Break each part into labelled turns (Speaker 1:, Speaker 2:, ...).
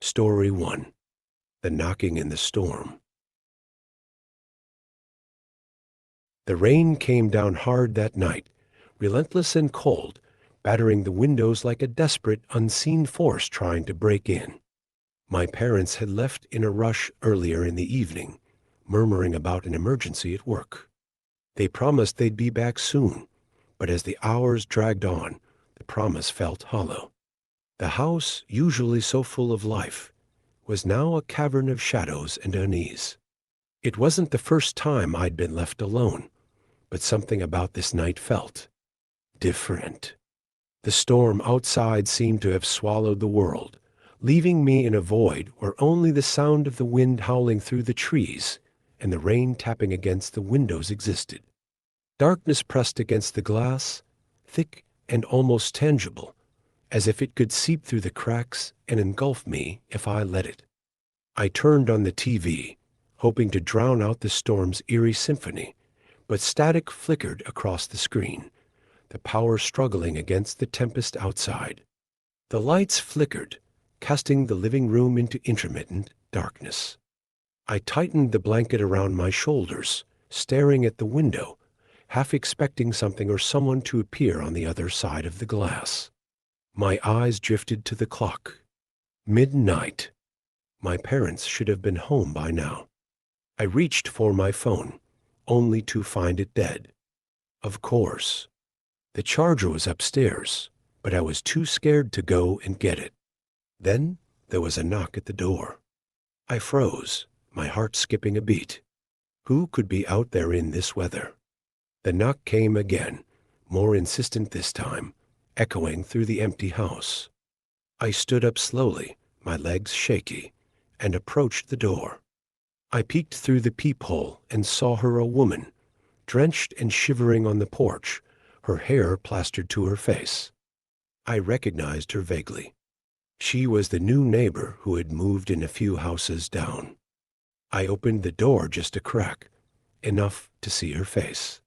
Speaker 1: Story 1. The Knocking in the Storm. The rain came down hard that night, relentless and cold, battering the windows like a desperate, unseen force trying to break in. My parents had left in a rush earlier in the evening, murmuring about an emergency at work. They promised they'd be back soon, but as the hours dragged on, the promise felt hollow. The house, usually so full of life, was now a cavern of shadows and unease. It wasn't the first time I'd been left alone, but something about this night felt different. The storm outside seemed to have swallowed the world, leaving me in a void where only the sound of the wind howling through the trees and the rain tapping against the windows existed. Darkness pressed against the glass, thick and almost tangible, as if it could seep through the cracks and engulf me if I let it. I turned on the TV, hoping to drown out the storm's eerie symphony, but static flickered across the screen, the power struggling against the tempest outside. The lights flickered, casting the living room into intermittent darkness. I tightened the blanket around my shoulders, staring at the window, half expecting something or someone to appear on the other side of the glass. My eyes drifted to the clock. Midnight. My parents should have been home by now. I reached for my phone, only to find it dead. Of course. The charger was upstairs, but I was too scared to go and get it. Then there was a knock at the door. I froze, my heart skipping a beat. Who could be out there in this weather? The knock came again, more insistent this time, echoing through the empty house. I stood up slowly, my legs shaky, and approached the door. I peeked through the peephole and saw her a woman, drenched and shivering on the porch, her hair plastered to her face. I recognized her vaguely. She was the new neighbor who had moved in a few houses down. I opened the door just a crack, enough to see her face.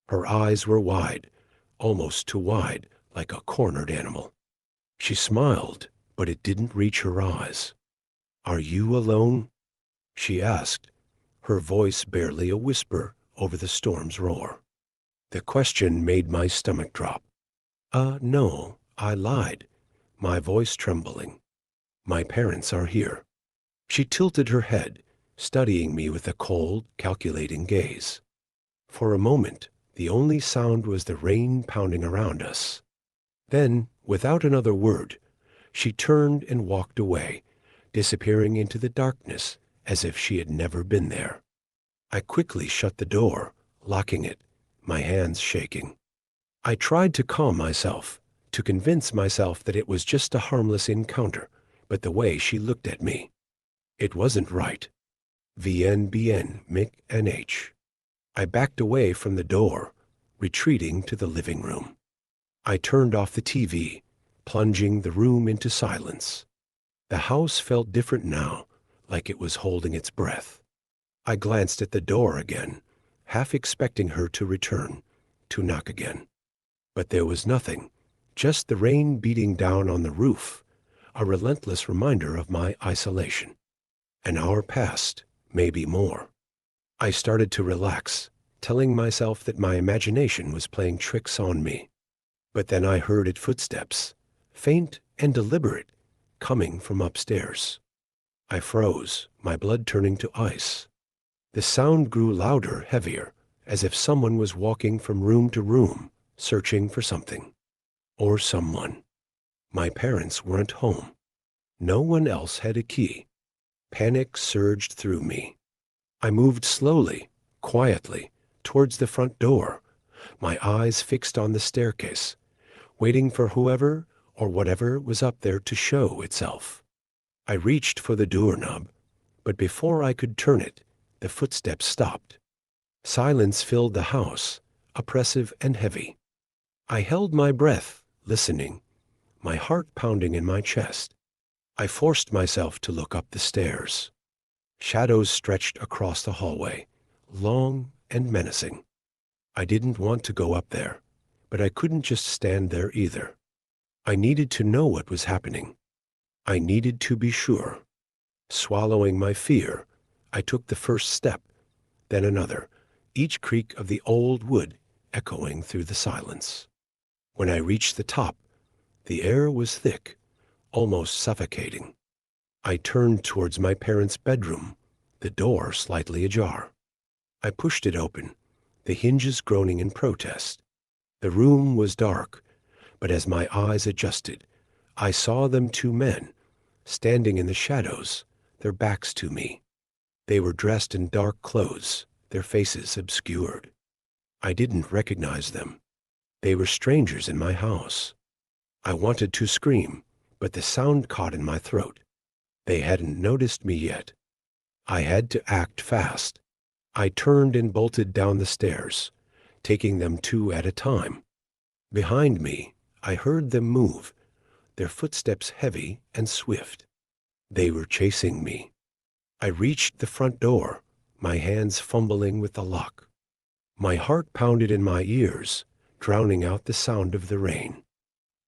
Speaker 1: Her eyes were wide, almost too wide, like a cornered animal. She smiled, but it didn't reach her eyes. "Are you alone?" she asked, her voice barely a whisper over the storm's roar. The question made my stomach drop. No, I lied, my voice trembling. "My parents are here." She tilted her head, studying me with a cold, calculating gaze. For a moment, the only sound was the rain pounding around us. Then, without another word, she turned and walked away, disappearing into the darkness as if she had never been there. I quickly shut the door, locking it, my hands shaking. I tried to calm myself, to convince myself that it was just a harmless encounter, but the way she looked at me, it wasn't right. Bien, Mick and H. I backed away from the door, retreating to the living room. I turned off the TV, plunging the room into silence. The house felt different now, like it was holding its breath. I glanced at the door again, half expecting her to return, to knock again. But there was nothing, just the rain beating down on the roof, a relentless reminder of my isolation. An hour passed, maybe more. I started to relax, telling myself that my imagination was playing tricks on me. But then I heard its footsteps, faint and deliberate, coming from upstairs. I froze, my blood turning to ice. The sound grew louder, heavier, as if someone was walking from room to room, searching for something. Or someone. My parents weren't home. No one else had a key. Panic surged through me. I moved slowly, quietly, towards the front door, my eyes fixed on the staircase, waiting for whoever or whatever was up there to show itself. I reached for the doorknob, but before I could turn it, the footsteps stopped. Silence filled the house, oppressive and heavy. I held my breath, listening, my heart pounding in my chest. I forced myself to look up the stairs. Shadows stretched across the hallway, long and menacing. I didn't want to go up there, but I couldn't just stand there either. I needed to know what was happening. I needed to be sure. Swallowing my fear, I took the first step, then another, each creak of the old wood echoing through the silence. When I reached the top, the air was thick, almost suffocating. I turned towards my parents' bedroom, the door slightly ajar. I pushed it open, the hinges groaning in protest. The room was dark, but as my eyes adjusted, I saw them two men, standing in the shadows, their backs to me. They were dressed in dark clothes, their faces obscured. I didn't recognize them. They were strangers in my house. I wanted to scream, but the sound caught in my throat. They hadn't noticed me yet. I had to act fast. I turned and bolted down the stairs, taking them two at a time. Behind me, I heard them move, their footsteps heavy and swift. They were chasing me. I reached the front door, my hands fumbling with the lock. My heart pounded in my ears, drowning out the sound of the rain.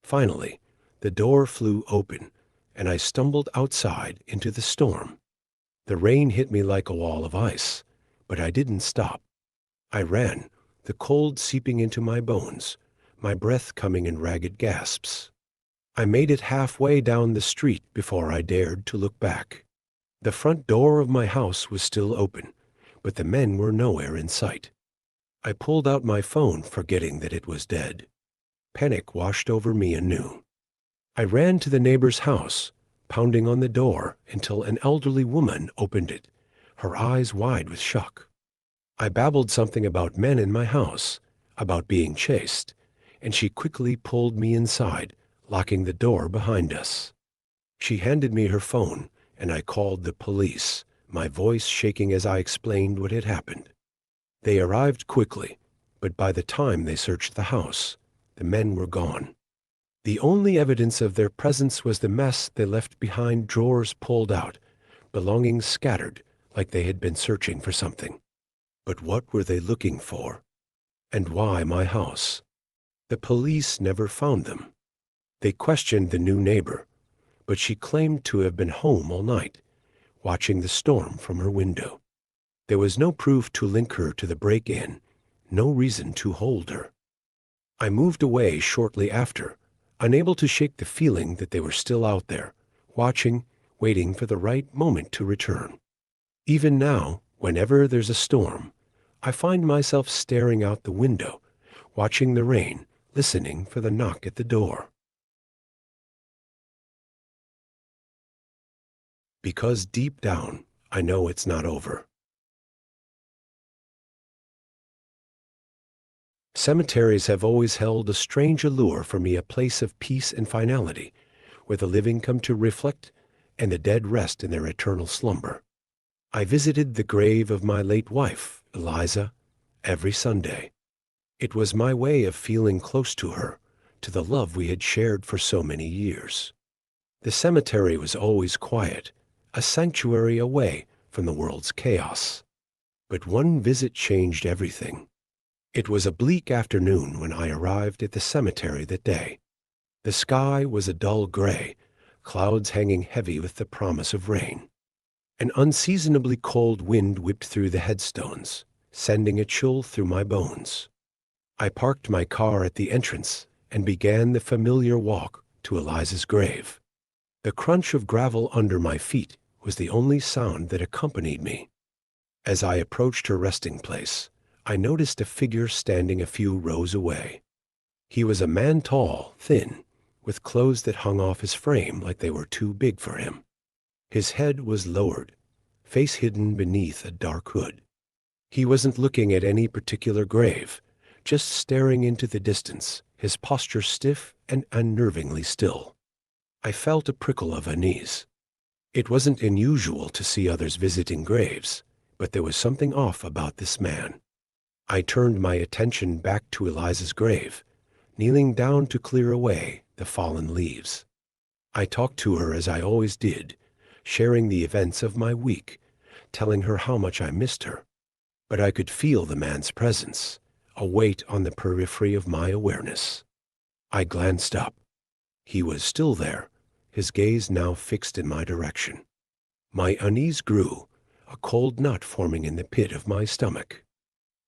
Speaker 1: Finally, the door flew open, and I stumbled outside into the storm. The rain hit me like a wall of ice, but I didn't stop. I ran, the cold seeping into my bones, my breath coming in ragged gasps. I made it halfway down the street before I dared to look back. The front door of my house was still open, but the men were nowhere in sight. I pulled out my phone, forgetting that it was dead. Panic washed over me anew. I ran to the neighbor's house, pounding on the door until an elderly woman opened it, her eyes wide with shock. I babbled something about men in my house, about being chased, and she quickly pulled me inside, locking the door behind us. She handed me her phone, and I called the police, my voice shaking as I explained what had happened. They arrived quickly, but by the time they searched the house, the men were gone. The only evidence of their presence was the mess they left behind, drawers pulled out, belongings scattered like they had been searching for something. But what were they looking for? And why my house? The police never found them. They questioned the new neighbor, but she claimed to have been home all night, watching the storm from her window. There was no proof to link her to the break-in, no reason to hold her. I moved away shortly after, unable to shake the feeling that they were still out there, watching, waiting for the right moment to return. Even now, whenever there's a storm, I find myself staring out the window, watching the rain, listening for the knock at the door. Because deep down, I know it's not over. Cemeteries have always held a strange allure for me, a place of peace and finality, where the living come to reflect and the dead rest in their eternal slumber. I visited the grave of my late wife, Eliza, every Sunday. It was my way of feeling close to her, to the love we had shared for so many years. The cemetery was always quiet, a sanctuary away from the world's chaos. But one visit changed everything. It was a bleak afternoon when I arrived at the cemetery that day. The sky was a dull gray, clouds hanging heavy with the promise of rain. An unseasonably cold wind whipped through the headstones, sending a chill through my bones. I parked my car at the entrance and began the familiar walk to Eliza's grave. The crunch of gravel under my feet was the only sound that accompanied me. As I approached her resting place, I noticed a figure standing a few rows away. He was a man, tall, thin, with clothes that hung off his frame like they were too big for him. His head was lowered, face hidden beneath a dark hood. He wasn't looking at any particular grave, just staring into the distance, his posture stiff and unnervingly still. I felt a prickle of unease. It wasn't unusual to see others visiting graves, but there was something off about this man. I turned my attention back to Eliza's grave, kneeling down to clear away the fallen leaves. I talked to her as I always did, sharing the events of my week, telling her how much I missed her. But I could feel the man's presence, a weight on the periphery of my awareness. I glanced up. He was still there, his gaze now fixed in my direction. My unease grew, a cold knot forming in the pit of my stomach.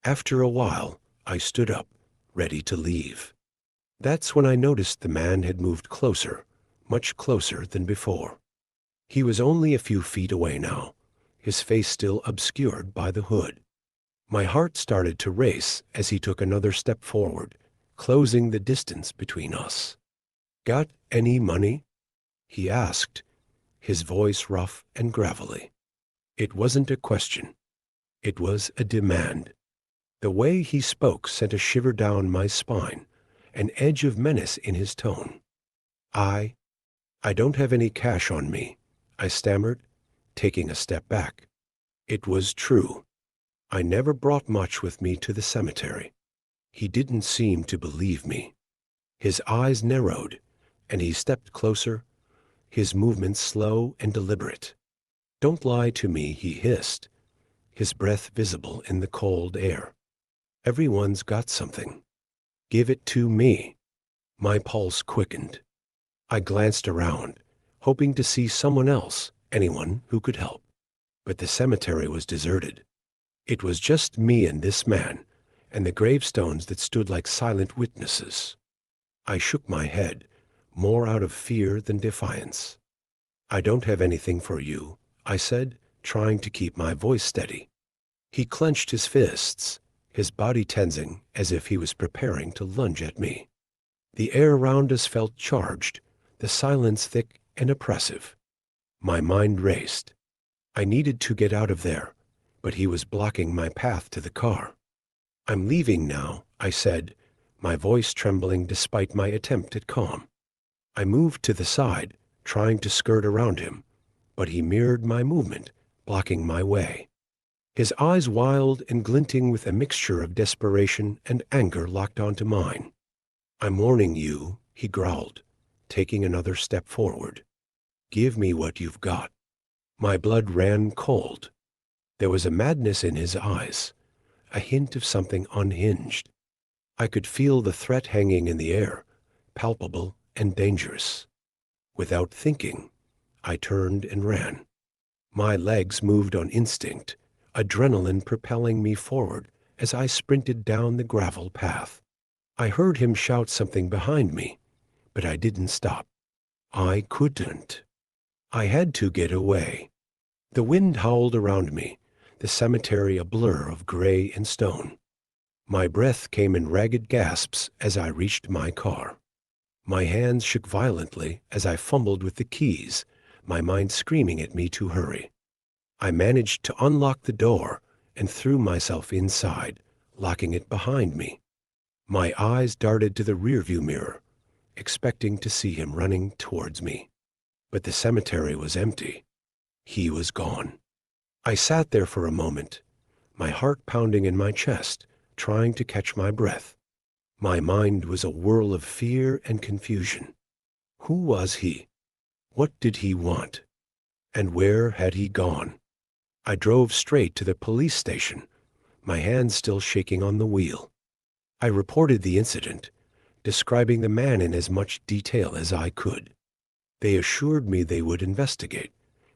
Speaker 1: After a while, I stood up, ready to leave. That's when I noticed the man had moved closer, much closer than before. He was only a few feet away now, his face still obscured by the hood. My heart started to race as he took another step forward, closing the distance between us. "Got any money?" he asked, his voice rough and gravelly. It wasn't a question. It was a demand. The way he spoke sent a shiver down my spine, an edge of menace in his tone. I don't have any cash on me," I stammered, taking a step back. It was true. I never brought much with me to the cemetery. He didn't seem to believe me. His eyes narrowed, and he stepped closer, his movements slow and deliberate. "Don't lie to me," he hissed, his breath visible in the cold air. "Everyone's got something. Give it to me." My pulse quickened. I glanced around, hoping to see someone else, anyone who could help. But the cemetery was deserted. It was just me and this man, and the gravestones that stood like silent witnesses. I shook my head, more out of fear than defiance. "I don't have anything for you," I said, trying to keep my voice steady. He clenched his fists, his body tensing as if he was preparing to lunge at me. The air around us felt charged, the silence thick and oppressive. My mind raced. I needed to get out of there, but he was blocking my path to the car. "I'm leaving now," I said, my voice trembling despite my attempt at calm. I moved to the side, trying to skirt around him, but he mirrored my movement, blocking my way. His eyes wild and glinting with a mixture of desperation and anger locked onto mine. "I'm warning you," he growled, taking another step forward. "Give me what you've got." My blood ran cold. There was a madness in his eyes, a hint of something unhinged. I could feel the threat hanging in the air, palpable and dangerous. Without thinking, I turned and ran. My legs moved on instinct, adrenaline propelling me forward as I sprinted down the gravel path. I heard him shout something behind me, but I didn't stop. I couldn't. I had to get away. The wind howled around me, the cemetery a blur of gray and stone. My breath came in ragged gasps as I reached my car. My hands shook violently as I fumbled with the keys, my mind screaming at me to hurry. I managed to unlock the door and threw myself inside, locking it behind me. My eyes darted to the rearview mirror, expecting to see him running towards me. But the cemetery was empty. He was gone. I sat there for a moment, my heart pounding in my chest, trying to catch my breath. My mind was a whirl of fear and confusion. Who was he? What did he want? And where had he gone? I drove straight to the police station, my hands still shaking on the wheel. I reported the incident, describing the man in as much detail as I could. They assured me they would investigate,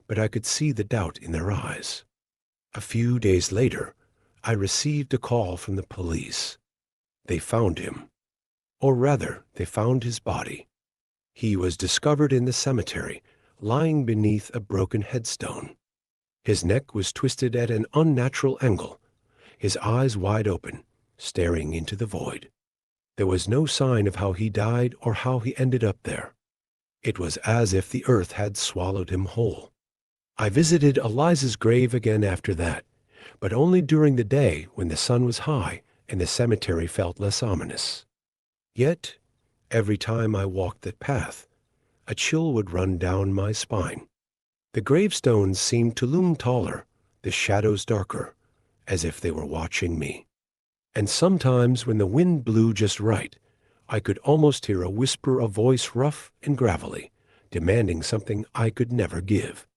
Speaker 1: but I could see the doubt in their eyes. A few days later, I received a call from the police. They found him. Or rather, they found his body. He was discovered in the cemetery, lying beneath a broken headstone. His neck was twisted at an unnatural angle, his eyes wide open, staring into the void. There was no sign of how he died or how he ended up there. It was as if the earth had swallowed him whole. I visited Eliza's grave again after that, but only during the day when the sun was high and the cemetery felt less ominous. Yet, every time I walked that path, a chill would run down my spine. The gravestones seemed to loom taller, the shadows darker, as if they were watching me. And sometimes when the wind blew just right, I could almost hear a whisper, a voice rough and gravelly, demanding something I could never give.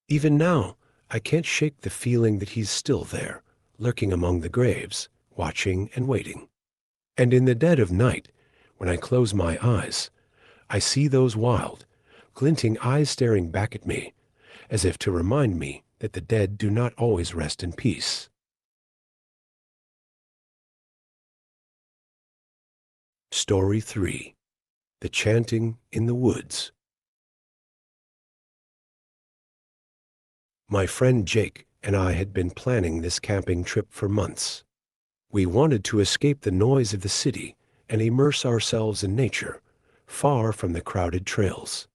Speaker 1: Even now, I can't shake the feeling that he's still there, lurking among the graves, watching and waiting. And in the dead of night, when I close my eyes, I see those wild, glinting eyes staring back at me, as if to remind me that the dead do not always rest in peace. Story 3. The Chanting in the Woods. My friend Jake and I had been planning this camping trip for months. We wanted to escape the noise of the city and immerse ourselves in nature, far from the crowded trails.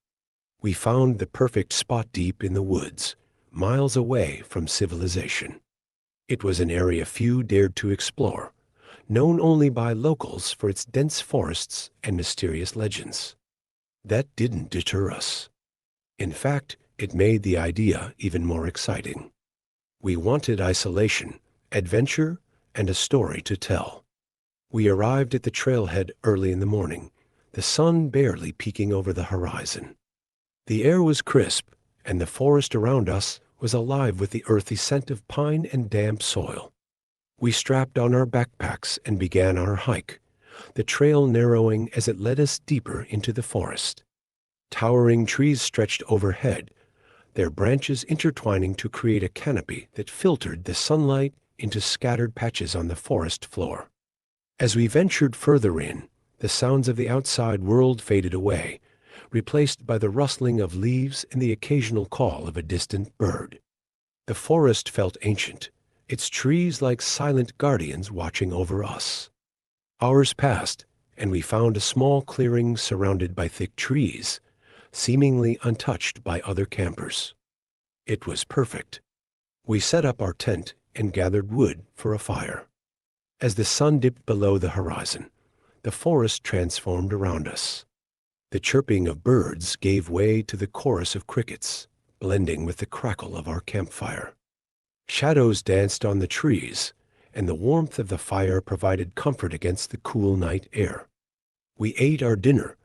Speaker 1: We found the perfect spot deep in the woods, miles away from civilization. It was an area few dared to explore, known only by locals for its dense forests and mysterious legends. That didn't deter us. In fact, it made the idea even more exciting. We wanted isolation, adventure, and a story to tell. We arrived at the trailhead early in the morning, the sun barely peeking over the horizon. The air was crisp, and the forest around us was alive with the earthy scent of pine and damp soil. We strapped on our backpacks and began our hike, the trail narrowing as it led us deeper into the forest. Towering trees stretched overhead, their branches intertwining to create a canopy that filtered the sunlight into scattered patches on the forest floor. As we ventured further in, the sounds of the outside world faded away, replaced by the rustling of leaves and the occasional call of a distant bird. The forest felt ancient, its trees like silent guardians watching over us. Hours passed, and we found a small clearing surrounded by thick trees, seemingly untouched by other campers. It was perfect. We set up our tent and gathered wood for a fire. As the sun dipped below the horizon, the forest transformed around us. The chirping of birds gave way to the chorus of crickets, blending with the crackle of our campfire. Shadows danced on the trees, and the warmth of the fire provided comfort against the cool night air. We ate our dinner,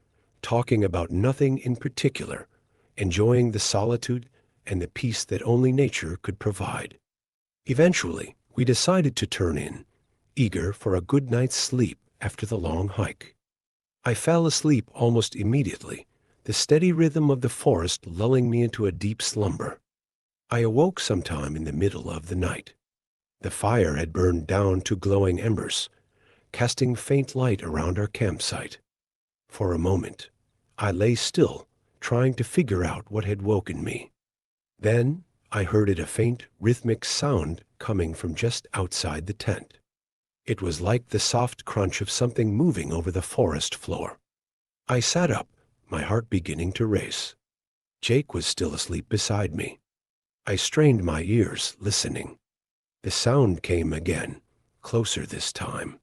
Speaker 1: talking about nothing in particular, enjoying the solitude and the peace that only nature could provide. Eventually, we decided to turn in, eager for a good night's sleep after the long hike. I fell asleep almost immediately, the steady rhythm of the forest lulling me into a deep slumber. I awoke sometime in the middle of the night. The fire had burned down to glowing embers, casting faint light around our campsite. For a moment, I lay still, trying to figure out what had woken me. Then I heard a faint, rhythmic sound coming from just outside the tent. It was like the soft crunch of something moving over the forest floor. I sat up, my heart beginning to race. Jake was still asleep beside me. I strained my ears, listening. The sound came again, closer this time.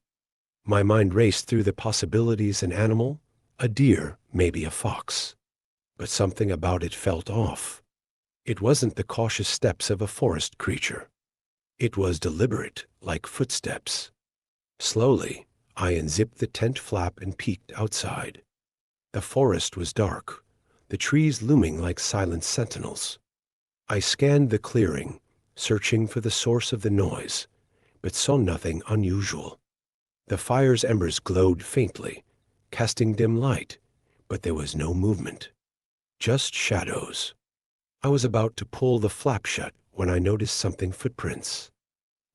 Speaker 1: My mind raced through the possibilities: an animal, a deer, maybe a fox. But something about it felt off. It wasn't the cautious steps of a forest creature. It was deliberate, like footsteps. Slowly, I unzipped the tent flap and peeked outside. The forest was dark, the trees looming like silent sentinels. I scanned the clearing, searching for the source of the noise, but saw nothing unusual. The fire's embers glowed faintly, casting dim light, but there was no movement. Just shadows. I was about to pull the flap shut when I noticed something: footprints.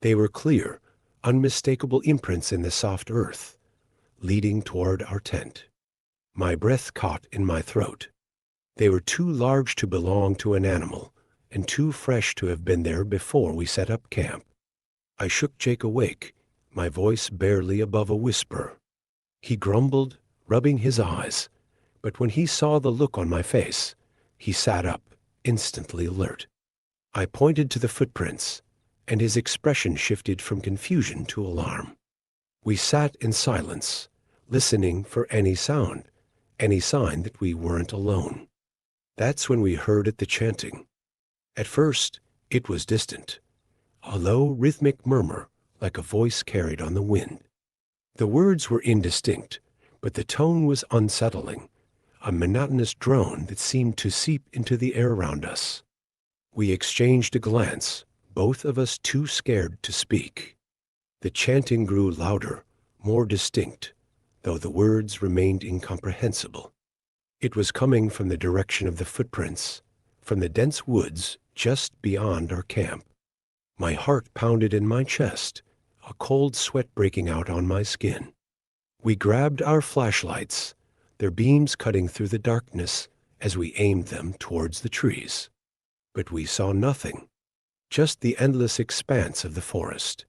Speaker 1: They were clear, unmistakable imprints in the soft earth, leading toward our tent. My breath caught in my throat. They were too large to belong to an animal, and too fresh to have been there before we set up camp. I shook Jake awake, my voice barely above a whisper. He grumbled, rubbing his eyes, but when he saw the look on my face, he sat up, instantly alert. I pointed to the footprints, and his expression shifted from confusion to alarm. We sat in silence, listening for any sound, any sign that we weren't alone. That's when we heard the chanting. At first, it was distant, a low, rhythmic murmur, like a voice carried on the wind. The words were indistinct, but the tone was unsettling, a monotonous drone that seemed to seep into the air around us. We exchanged a glance, both of us too scared to speak. The chanting grew louder, more distinct, though the words remained incomprehensible. It was coming from the direction of the footprints, from the dense woods just beyond our camp. My heart pounded in my chest, a cold sweat breaking out on my skin. We grabbed our flashlights, their beams cutting through the darkness as we aimed them towards the trees. But we saw nothing, just the endless expanse of the forest.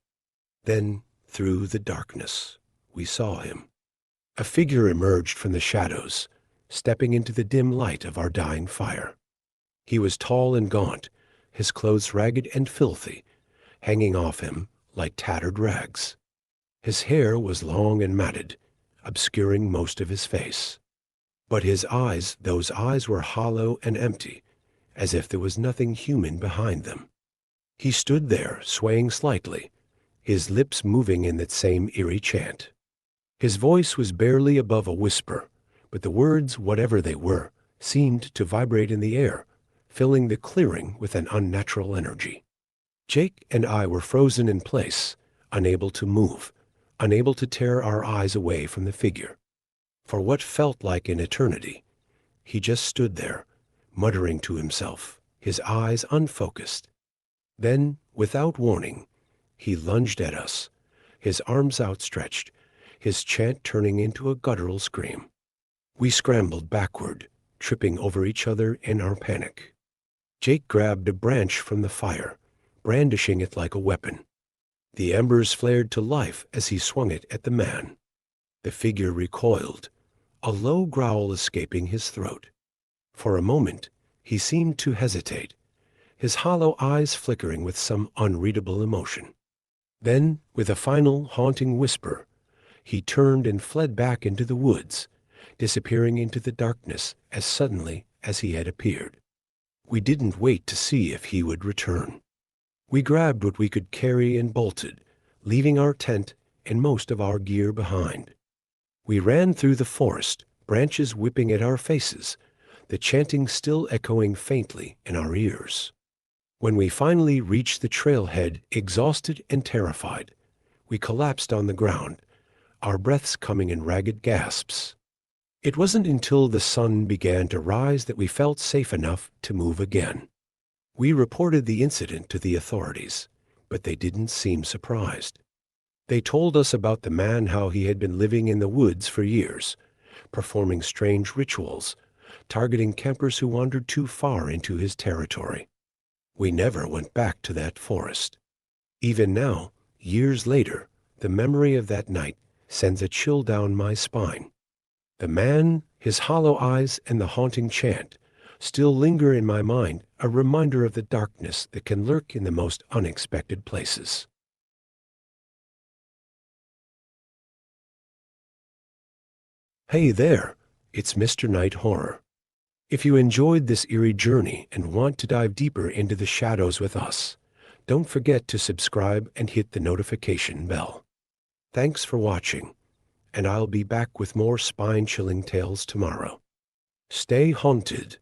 Speaker 1: Then, through the darkness, we saw him. A figure emerged from the shadows, stepping into the dim light of our dying fire. He was tall and gaunt, his clothes ragged and filthy, hanging off him like tattered rags. His hair was long and matted, obscuring most of his face. But his eyes, those eyes were hollow and empty, as if there was nothing human behind them. He stood there, swaying slightly, his lips moving in that same eerie chant. His voice was barely above a whisper, but the words, whatever they were, seemed to vibrate in the air, filling the clearing with an unnatural energy. Jake and I were frozen in place, unable to move, unable to tear our eyes away from the figure. For what felt like an eternity, he just stood there, muttering to himself, his eyes unfocused. Then, without warning, he lunged at us, his arms outstretched, his chant turning into a guttural scream. We scrambled backward, tripping over each other in our panic. Jake grabbed a branch from the fire, brandishing it like a weapon. The embers flared to life as he swung it at the man. The figure recoiled, a low growl escaping his throat. For a moment, he seemed to hesitate, his hollow eyes flickering with some unreadable emotion. Then, with a final haunting whisper, he turned and fled back into the woods, disappearing into the darkness as suddenly as he had appeared. We didn't wait to see if he would return. We grabbed what we could carry and bolted, leaving our tent and most of our gear behind. We ran through the forest, branches whipping at our faces, the chanting still echoing faintly in our ears. When we finally reached the trailhead, exhausted and terrified, we collapsed on the ground, our breaths coming in ragged gasps. It wasn't until the sun began to rise that we felt safe enough to move again. We reported the incident to the authorities, but they didn't seem surprised. They told us about the man, how he had been living in the woods for years, performing strange rituals, targeting campers who wandered too far into his territory. We never went back to that forest. Even now, years later, the memory of that night sends a chill down my spine. The man, his hollow eyes, and the haunting chant still linger in my mind, a reminder of the darkness that can lurk in the most unexpected places. Hey there, it's Mr. Night Horror. If you enjoyed this eerie journey and want to dive deeper into the shadows with us, don't forget to subscribe and hit the notification bell. Thanks for watching, and I'll be back with more spine-chilling tales tomorrow. Stay haunted.